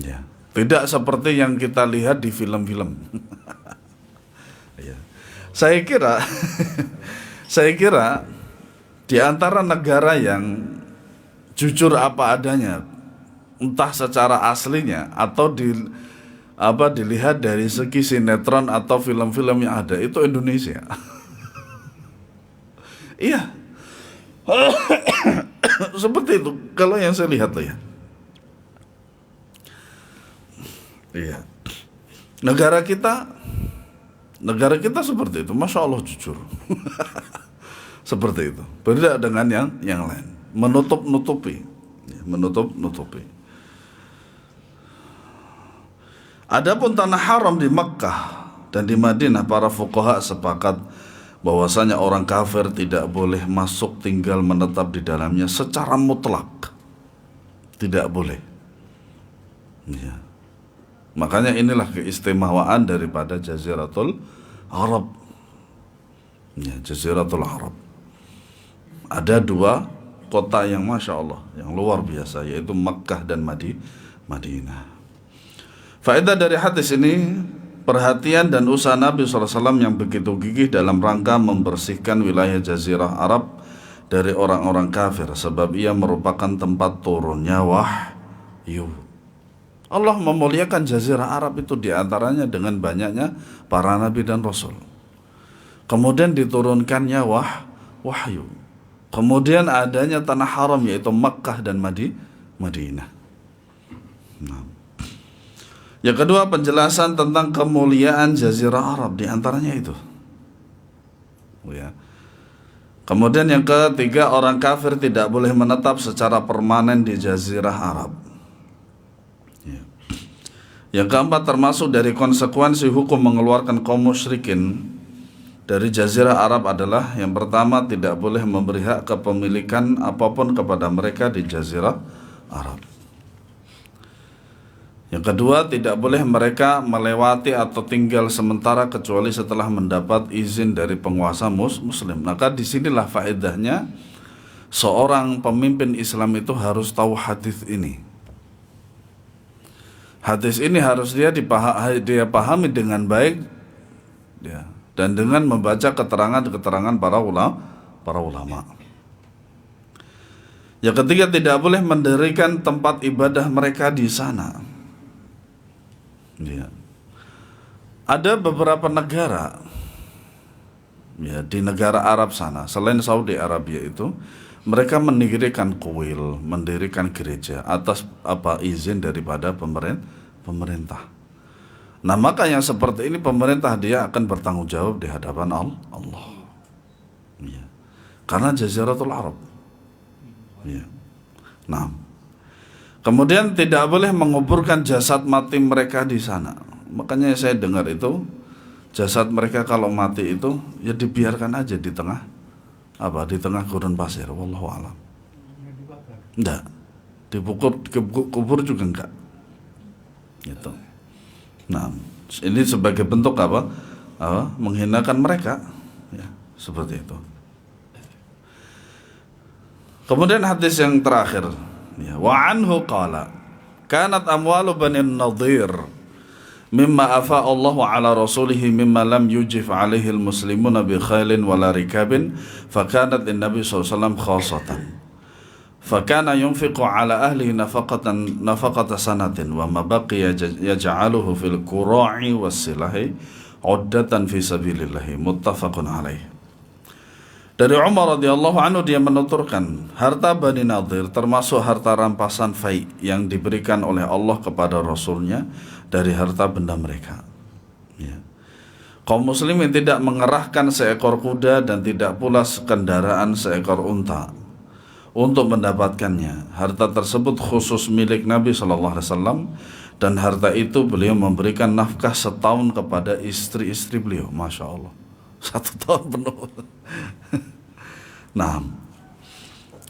Ya, tidak seperti yang kita lihat di film-film. Ya. Saya kira di antara negara yang jujur apa adanya, entah secara aslinya atau dilihat dari segi sinetron atau film-film yang ada, itu Indonesia. Iya. Seperti itu kalau yang saya lihat ya. Iya. Negara kita seperti itu, Masya Allah, jujur. Seperti itu. Beda dengan yang lain, menutup-nutupi. menutupi. Adapun tanah haram di Makkah dan di Madinah, para fuqaha sepakat bahwasanya orang kafir tidak boleh masuk tinggal menetap di dalamnya secara mutlak. Tidak boleh. Ya. Makanya inilah keistimewaan daripada Jaziratul Arab. Ya, Jaziratul Arab. Ada dua kota yang Masya Allah, yang luar biasa, yaitu Makkah dan Madinah. Faedah dari hadis ini, perhatian dan usaha Nabi SAW yang begitu gigih dalam rangka membersihkan wilayah Jazirah Arab dari orang-orang kafir, sebab ia merupakan tempat turunnya wahyu. Allah memuliakan Jazirah Arab itu diantaranya dengan banyaknya para nabi dan rasul. Kemudian diturunkannya wahyu. Kemudian adanya tanah haram yaitu Makkah dan Madinah. Nah. Yang kedua, penjelasan tentang kemuliaan Jazirah Arab, diantaranya itu. Ya. Kemudian yang ketiga, orang kafir tidak boleh menetap secara permanen di Jazirah Arab. Ya. Yang keempat, termasuk dari konsekuensi hukum mengeluarkan kaum musyrikin dari Jazirah Arab adalah yang pertama, tidak boleh memberi hak kepemilikan apapun kepada mereka di Jazirah Arab. Yang kedua, tidak boleh mereka melewati atau tinggal sementara kecuali setelah mendapat izin dari penguasa muslim. Maka disinilah faedahnya seorang pemimpin Islam itu harus tahu hadis ini. Hadis ini harus dia pahami dengan baik, ya, dan dengan membaca keterangan-keterangan para ulama. Yang ketiga, tidak boleh mendirikan tempat ibadah mereka di sana. Ya. Ada beberapa negara, ya, di negara Arab sana, selain Saudi Arabia itu, mereka mendirikan kuil, mendirikan gereja atas izin daripada pemerintah. Nah, maka yang seperti ini pemerintah dia akan bertanggung jawab di hadapan Allah. Ya. Karena Jaziratul Arab. Ya. Nah, kemudian tidak boleh menguburkan jasad mati mereka di sana. Makanya saya dengar itu, jasad mereka kalau mati itu ya dibiarkan aja di tengah gurun pasir. Wallahu a'lam. Enggak. Dikubur juga enggak. Gitu. Nah, ini sebagai bentuk menghinakan mereka, ya, seperti itu. Kemudian hadis yang terakhir, ya, wa anhu qala kanat amwalu bani Nadir mimma afa Allah ala rasulih mimma lam yujif alaihi almuslimuna bi khailin wala rikabin fakanat an-nabi sallallahu alaihi wasallam khassatan fakana yunfiqu ala ahlihi nafaqata sanatin wa ma baqiya yaj'aluhu fil qura'i was silahi uddatan fi sabilillah, muttafaqun alaih. Dari Umar radhiyallahu anhu, dia menuturkan, harta Bani Nadir termasuk harta rampasan fai yang diberikan oleh Allah kepada Rasulnya dari harta benda mereka. Ya. Kaum muslimin tidak mengerahkan seekor kuda dan tidak pula kendaraan seekor unta untuk mendapatkannya. Harta tersebut khusus milik Nabi SAW, dan harta itu beliau memberikan nafkah setahun kepada istri-istri beliau. Masya Allah, 1 tahun penuh. Nah,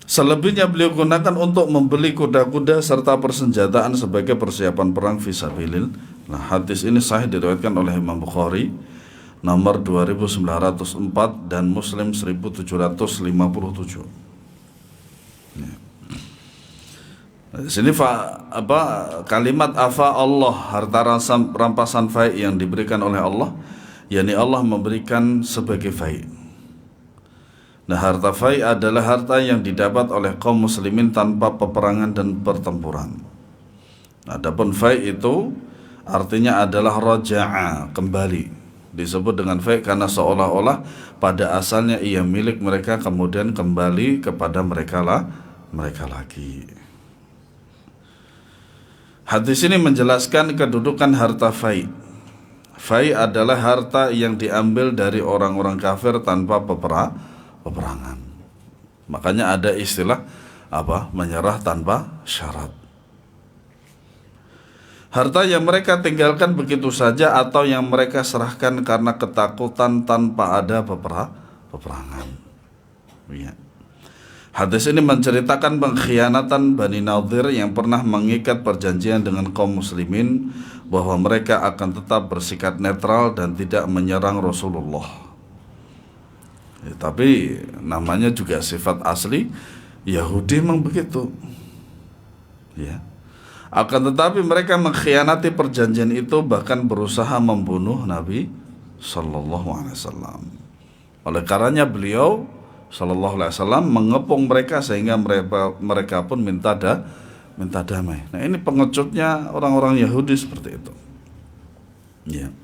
selebihnya beliau gunakan untuk membeli kuda-kuda serta persenjataan sebagai persiapan perang fisabilillah. Nah, hadis ini sahih diriwayatkan oleh Imam Bukhari nomor 2904 dan Muslim 1757. Ya. Di sini kalimat afa Allah, harta rampasan fai yang diberikan oleh Allah, yakni Allah memberikan sebagai fai. Nah, harta fai adalah harta yang didapat oleh kaum muslimin tanpa peperangan dan pertempuran. Adapun fai itu artinya adalah raja'a, kembali. Disebut dengan fai karena seolah-olah pada asalnya ia milik mereka, kemudian kembali kepada mereka lagi. Hadis ini menjelaskan kedudukan harta fai. Fai adalah harta yang diambil dari orang-orang kafir tanpa peperangan. Makanya ada istilah menyerah tanpa syarat. Harta yang mereka tinggalkan begitu saja atau yang mereka serahkan karena ketakutan tanpa ada peperangan. Ya. Hadis ini menceritakan pengkhianatan Bani Nadhir yang pernah mengikat perjanjian dengan kaum muslimin bahwa mereka akan tetap bersikap netral dan tidak menyerang Rasulullah. Ya, tapi namanya juga sifat asli Yahudi memang begitu. Ya. Akan tetapi mereka mengkhianati perjanjian itu, bahkan berusaha membunuh Nabi Sallallahu Alaihi Wasallam. Oleh karenanya beliau Sallallahu Alaihi Wasallam mengepung mereka sehingga mereka pun minta damai. Nah, ini pengecutnya orang-orang Yahudi seperti itu. Ya.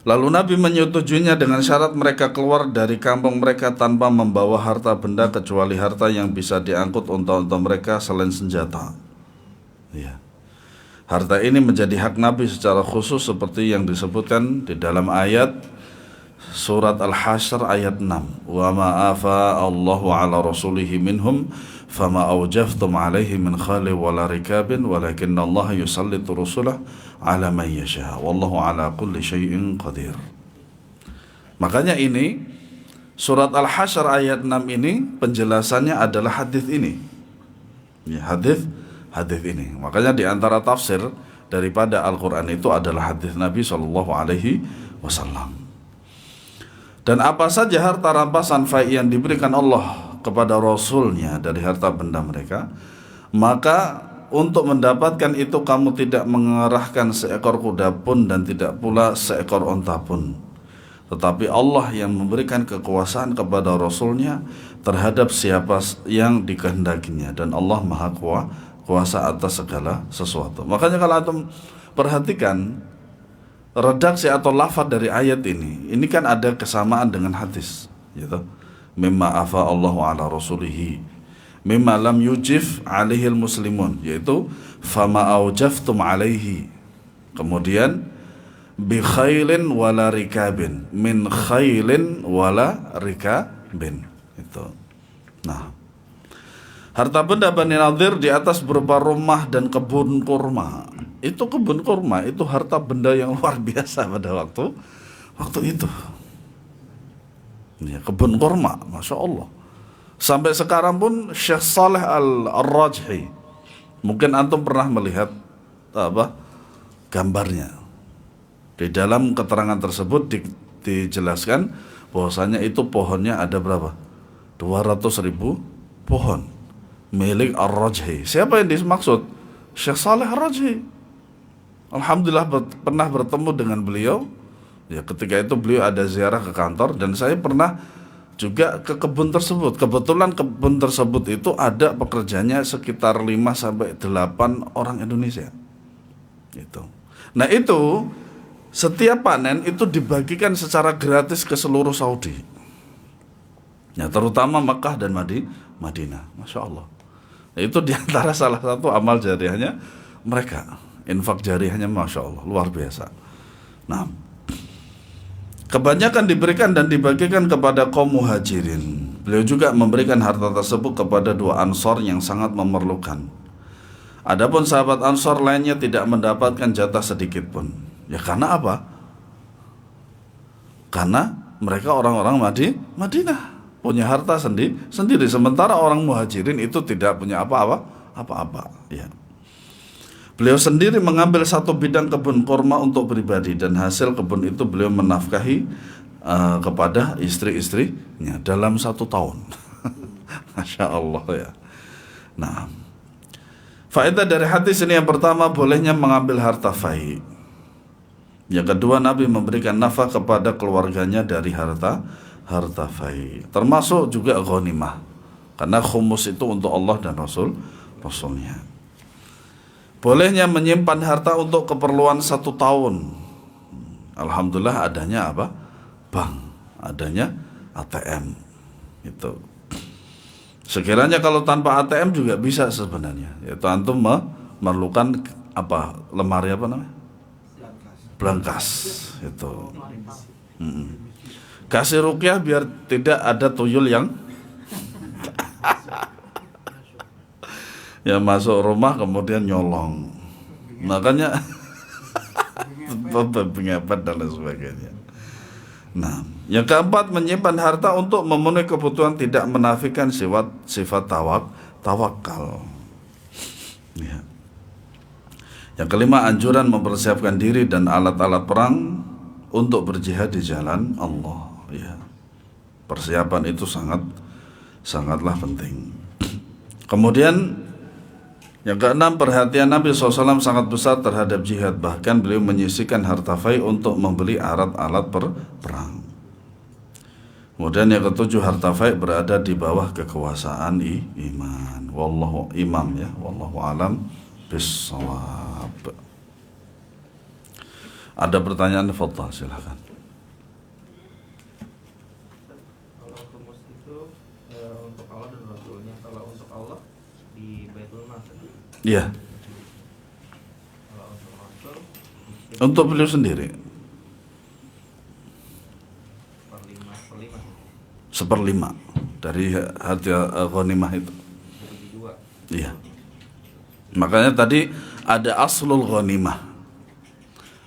Lalu Nabi menyetujuinya dengan syarat mereka keluar dari kampung mereka tanpa membawa harta benda kecuali harta yang bisa diangkut unta-unta mereka selain senjata. Ya. Harta ini menjadi hak Nabi secara khusus seperti yang disebutkan di dalam ayat surat Al-Hasyr ayat 6. Wa ma afa Allahu ala rasulihi minhum fama awjaftum alaihi min khali wala rikabin walakinna Allah yusallitu rusulah ala man yasha wallahu ala kulli syai'in qadir. Makanya ini surat Al-Hasyr ayat 6 ini penjelasannya adalah hadis ini. Ya, hadis ini. Makanya di antara tafsir daripada Al-Quran itu adalah hadis Nabi Shallallahu Alaihi Wasallam. Dan apa saja harta rampasan fai yang diberikan Allah kepada Rasulnya dari harta benda mereka, maka untuk mendapatkan itu kamu tidak mengerahkan seekor kuda pun dan tidak pula seekor unta pun, tetapi Allah yang memberikan kekuasaan kepada Rasulnya terhadap siapa yang dikehendakinya, dan Allah Maha Kuasa atas segala sesuatu. Makanya kalau antum perhatikan redaksi atau lafaz dari ayat ini kan ada kesamaan dengan hadis, gitu. Mimma afa Allahu ala rasulihi mimma lam yujif alaihil muslimun, yaitu fama aujaftum alaihi. Kemudian bi khailin wala rikabin, min khailin wala rikabin. Itu. Nah, harta benda Bani Nadhir di atas berupa rumah dan kebun kurma. Itu kebun kurma itu harta benda yang luar biasa pada waktu itu. Ya, kebun kurma, Masya Allah. Sampai sekarang pun Syekh Saleh Al-Rajhi, mungkin antum pernah melihat gambarnya. Di dalam keterangan tersebut dijelaskan bahwasanya itu pohonnya ada berapa? 200.000 pohon milik Ar-Rajhi. Siapa yang dimaksud? Syekh Saleh Ar-Rajhi. Alhamdulillah pernah bertemu dengan beliau. Ya, ketika itu beliau ada ziarah ke kantor dan saya pernah juga ke kebun tersebut. Kebetulan kebun tersebut itu ada pekerjanya sekitar 5 sampai 8 orang Indonesia. Itu. Nah, itu setiap panen itu dibagikan secara gratis ke seluruh Saudi. Ya, terutama Makkah dan Madinah. Masya Allah. Itu diantara salah satu amal jariahnya mereka. Infak jariahnya Masya Allah, luar biasa. Nah, kebanyakan diberikan dan dibagikan kepada kaum muhajirin. Beliau juga memberikan harta tersebut kepada 2 ansor yang sangat memerlukan. Adapun sahabat ansor lainnya tidak mendapatkan jatah sedikit pun. Ya karena apa? Karena mereka orang-orang Madinah, punya harta sendiri. Sementara orang muhajirin itu tidak punya apa-apa. Ya. Beliau sendiri mengambil 1 bidang kebun kurma untuk pribadi dan hasil kebun itu beliau menafkahi kepada istri-istrinya dalam 1 tahun. Masya Allah ya. Nah, faedah dari hadis ini yang pertama, bolehnya mengambil harta fai. Yang kedua, Nabi memberikan nafkah kepada keluarganya dari harta fai, termasuk juga ghanimah, karena khumus itu untuk Allah dan Rasulnya. Bolehnya menyimpan harta untuk keperluan 1 tahun. Alhamdulillah adanya apa? Bank, adanya ATM. Itu. Sekiranya kalau tanpa ATM juga bisa sebenarnya. Yaitu antum memerlukan apa? Lemari apa namanya? Blankas. Itu. Kasih ruqyah biar tidak ada tuyul yang yang masuk rumah kemudian nyolong, makanya pengepet dan lain sebagainya. Nah, yang keempat, menyimpan harta untuk memenuhi kebutuhan, tidak menafikan sifat tawakal. Ya. Yang kelima, anjuran mempersiapkan diri dan alat-alat perang untuk berjihad di jalan Allah. Ya. Persiapan itu sangatlah penting. Kemudian yang keenam, perhatian Nabi SAW sangat besar terhadap jihad. Bahkan beliau menyisihkan harta fai untuk membeli alat-alat perang. Kemudian yang ketujuh, harta fai berada di bawah kekuasaan iman. Wallahu alam bissawab. Ada pertanyaan? Fadhal, silakan. Kalau humus itu untuk Allah dan Rasulnya, kalau untuk Allah di Baitul Mal. Iya. Kalau untuk Rasul Untuk beliau sendiri seperlima dari harta ghanimah itu. Iya. Makanya tadi ada aslul ghanimah.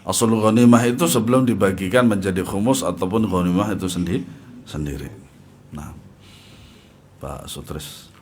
Aslul ghanimah itu sebelum dibagikan menjadi khumus ataupun ghanimah itu sendiri. Nah, Pak Sutris.